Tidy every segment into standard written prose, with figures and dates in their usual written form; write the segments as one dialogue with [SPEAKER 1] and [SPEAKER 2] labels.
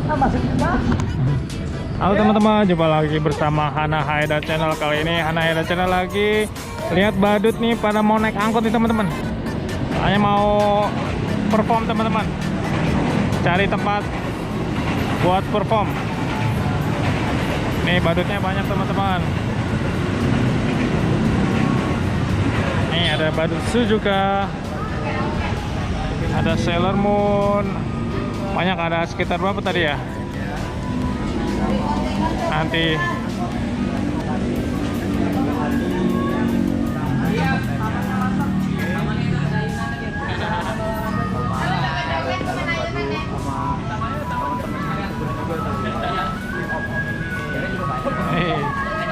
[SPEAKER 1] Halo teman-teman, jumpa lagi bersama Hana Haida Channel. Kali ini Hana Haida Channel lagi lihat badut nih pada mau naik angkot nih teman-teman. Hanya mau perform teman-teman, cari tempat buat perform. Nih badutnya banyak teman-teman. Nih ada badut Suzuka, ada Sailor Moon, banyak, ada sekitar berapa tadi ya? Nanti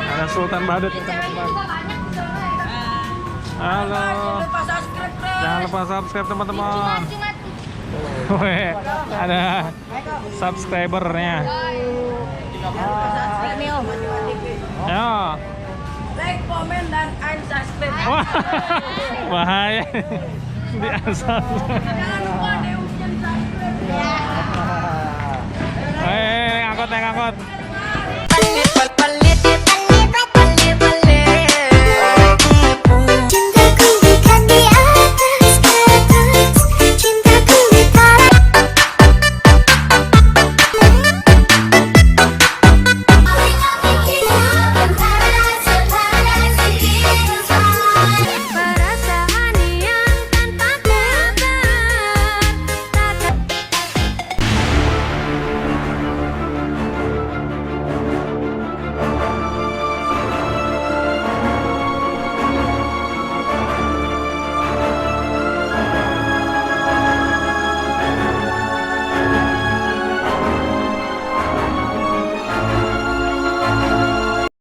[SPEAKER 1] ada Sultan Badut nih teman-teman. Halo, jangan lupa subscribe teman-teman. Ada subscribernya. Ya.
[SPEAKER 2] Like, comment, dan unsubscribe.
[SPEAKER 1] Wah, bahaya. Di asal.
[SPEAKER 2] Jangan lupa deh, subscribe.
[SPEAKER 1] Angkot, naik angkot.